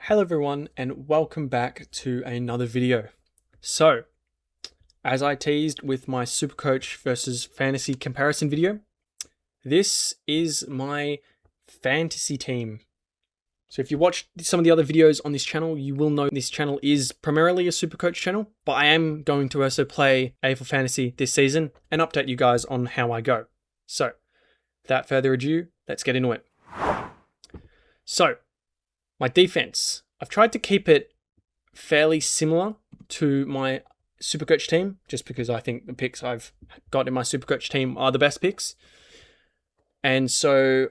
Hello everyone and welcome back to another video. So, as I teased with my SuperCoach versus fantasy comparison video, this is my fantasy team. So if you watched some of the other videos on this channel, you will know this channel is primarily a SuperCoach channel, but I am going to also play AFL Fantasy this season and update you guys on how I go. So, without further ado, let's get into it. So, my defense, I've tried to keep it fairly similar to my SuperCoach team, just because I think the picks I've got in my SuperCoach team are the best picks. And so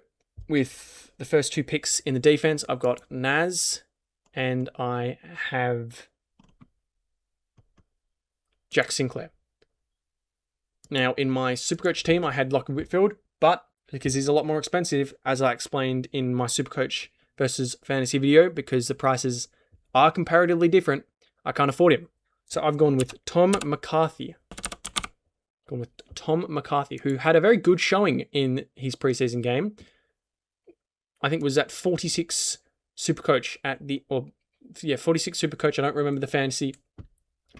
with the first two picks in the defense, I've got Naz and I have Jack Sinclair. Now in my SuperCoach team, I had Lachlan Whitfield, but because he's a lot more expensive, as I explained in my SuperCoach versus fantasy video, because the prices are comparatively different, I can't afford him. So I've gone with Tom McCarthy. Who had a very good showing in his preseason game. I think was at 46 SuperCoach at the, 46 SuperCoach. I don't remember the fantasy,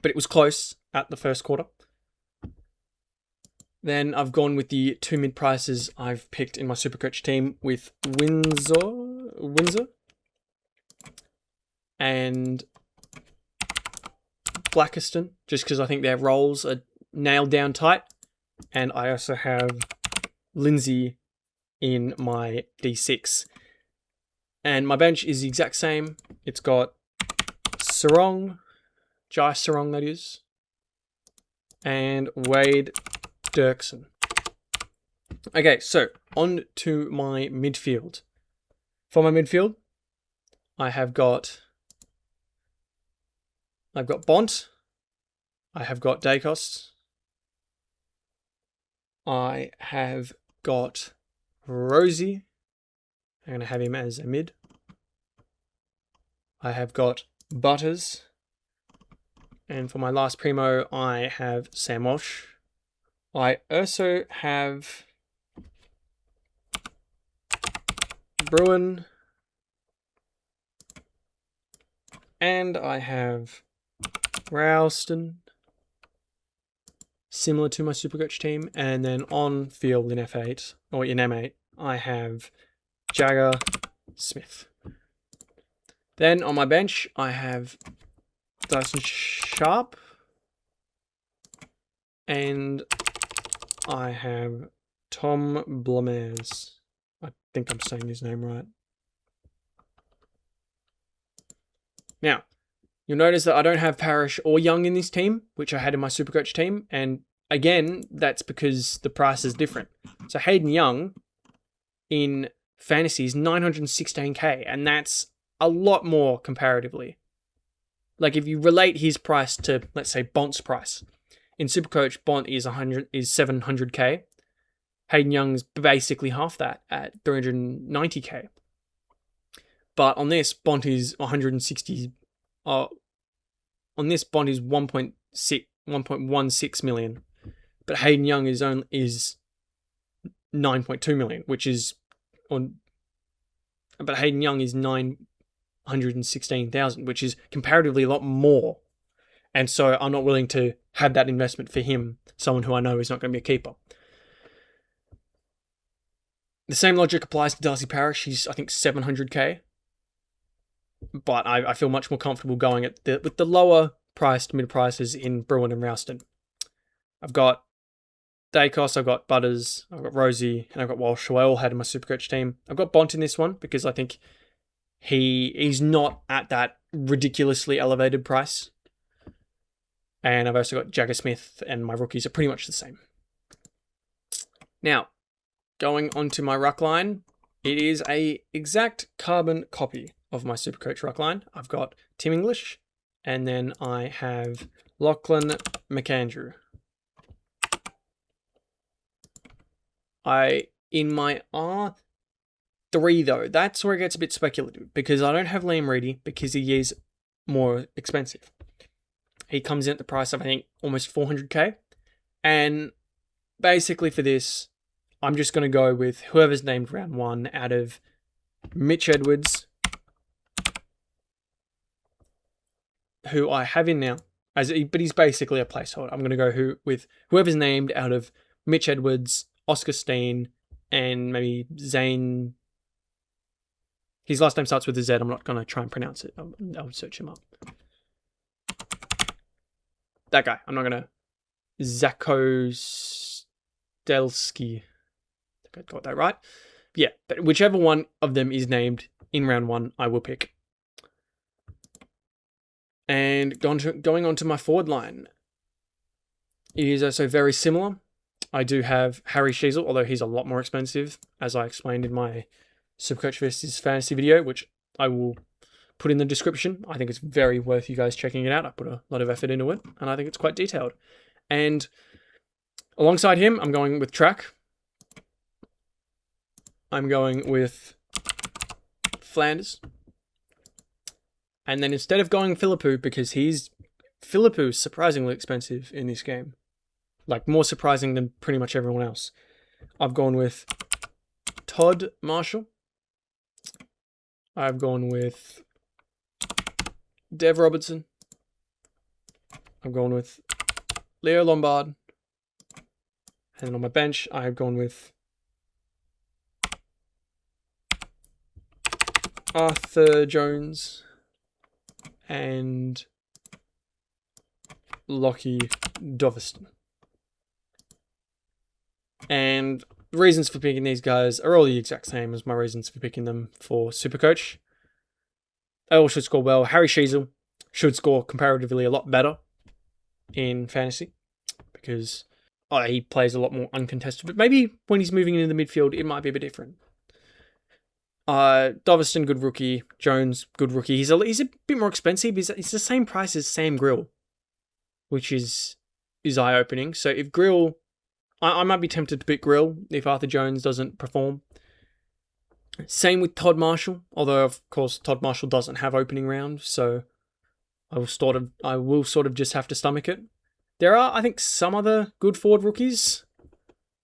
but it was close at the first quarter. Then I've gone with the two mid prices I've picked in my SuperCoach team with Windsor and Blackiston, just because I think their roles are nailed down tight. And I also have Lindsay in my D6. And my bench is the exact same. It's got Jai Sarong that is, and Wade Dirksen. Okay, so on to my midfield. For my midfield, I've got Bont, I have got Dacos, I have got Rosie, I'm going to have him as a mid, I have got Butters, and for my last primo, I have Sam Walsh. I also have Bruin, and I have Ralston, similar to my SuperCoach team, and then on field in F8 or in M8, I have Jagger Smith. Then on my bench, I have Dyson Sharp, and I have Tom Blomers. I think I'm saying his name right. Now, you'll notice that I don't have Parrish or Young in this team, which I had in my SuperCoach team. And again, that's because the price is different. So Hayden Young in fantasy is 916k, and that's a lot more comparatively. Like if you relate his price to, let's say, Bont's price. In SuperCoach, Bont is 700k. Hayden Young's basically half that at 390k. But on this, Bont is 160. On this, Bont is 1.16 million, but Hayden Young is 9.2 million, which is on. But Hayden Young is 916,000, which is comparatively a lot more, and so I'm not willing to have that investment for him, someone who I know is not going to be a keeper. The same logic applies to Darcy Parish. He's, I think, 700k. But I feel much more comfortable going with the lower priced mid prices in Bruin and Ralston. I've got Dacos, I've got Butters, I've got Rosie, and I've got Walsh, who I all had in my SuperCoach team. I've got Bont in this one because I think he's not at that ridiculously elevated price. And I've also got Jagger Smith, and my rookies are pretty much the same. Now, going on to my ruck line, it is a exact carbon copy of my SuperCoach ruck line. I've got Tim English, and then I have Lachlan McAndrew. In my R3 though, that's where it gets a bit speculative, because I don't have Liam Reedy because he is more expensive. He comes in at the price of, I think, almost 400k. And basically for this, I'm just going to go with whoever's named round one out of Mitch Edwards, who I have in now, but he's basically a placeholder. I'm going to go with whoever's named out of Mitch Edwards, Oscar Steen, and maybe Zane. His last name starts with a Z. I'm not going to try and pronounce it. I'll search him up. That guy. I'm not going to. Zakostelski. I think I got that right. Yeah, but whichever one of them is named in round 1, I will pick. And going on to my forward line, it is also very similar. I do have Harry Sheasel, although he's a lot more expensive, as I explained in my SuperCoach versus Fantasy video, which I will put in the description. I think it's very worth you guys checking it out. I put a lot of effort into it, and I think it's quite detailed. And alongside him, I'm going with Track. I'm going with Flanders. And then instead of going Philippou, because Philippou's surprisingly expensive in this game. Like, more surprising than pretty much everyone else. I've gone with Todd Marshall. I've gone with Dev Robertson. I've gone with Leo Lombard. And on my bench, I have gone with Arthur Jones and Lockie Doveston. And the reasons for picking these guys are all the exact same as my reasons for picking them for SuperCoach. They all should score well. Harry Sheasel should score comparatively a lot better in fantasy because he plays a lot more uncontested. But maybe when he's moving into the midfield, it might be a bit different. Doveston, good rookie. Jones, good rookie. He's a bit more expensive. He's the same price as Sam Grill, which is eye-opening. So if Grill... I might be tempted to pick Grill if Arthur Jones doesn't perform. Same with Todd Marshall, although of course Todd Marshall doesn't have opening round, so I will sort of just have to stomach it. There are, I think, some other good forward rookies,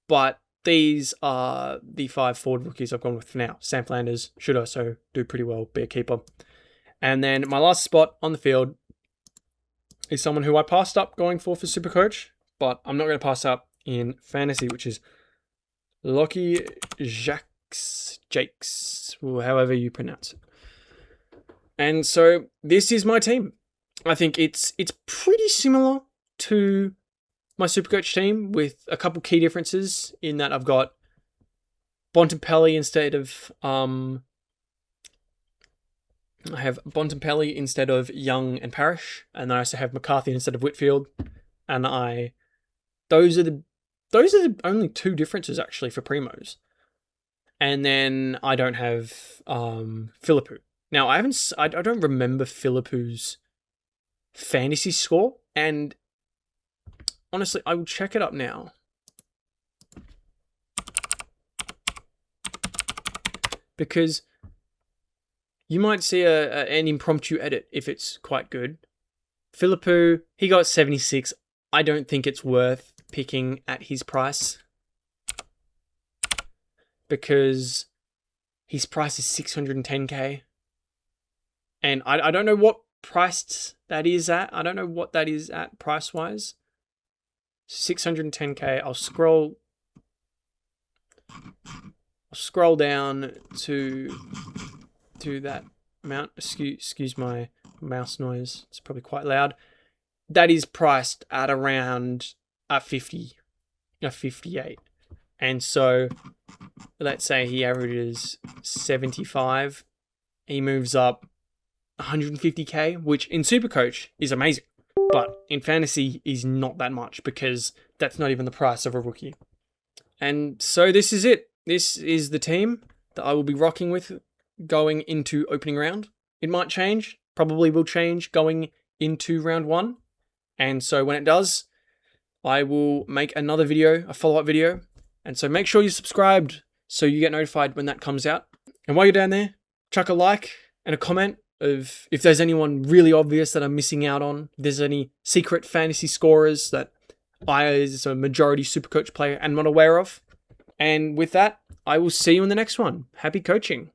but these are the 5 forward rookies I've gone with for now. Sam Flanders should also do pretty well, be a keeper. And then my last spot on the field is someone who I passed up going for SuperCoach, but I'm not going to pass up in fantasy, which is Lockie Jakes, or however you pronounce it. And so this is my team. I think it's pretty similar to my SuperCoach team with a couple key differences in that I've got Bontempelli instead of I have Bontempelli instead of Young and Parrish, and then I also have McCarthy instead of Whitfield, and those are the only 2 differences actually for primos. And then I don't have Philippou. Now I don't remember Philippou's fantasy score, and honestly, I will check it up now. Because you might see an impromptu edit if it's quite good. Philippou, he got 76. I don't think it's worth picking at his price, because his price is 610k, and I don't know what price that is at. I don't know what that is at price wise. 610k. I'll scroll down to that amount. Excuse my mouse noise. It's probably quite loud. That is priced at around a 58. And so let's say he averages 75. He moves up 150k, which in SuperCoach is amazing. But in fantasy is not that much, because that's not even the price of a rookie. And so this is it. This is the team that I will be rocking with going into opening round. It might change, probably will change going into round 1. And so when it does, I will make another video, a follow-up video. And so make sure you're subscribed so you get notified when that comes out. And while you're down there, chuck a like and a comment of if there's anyone really obvious that I'm missing out on. If there's any secret fantasy scorers that I, as a majority SuperCoach player, am not aware of. And with that, I will see you in the next one. Happy coaching.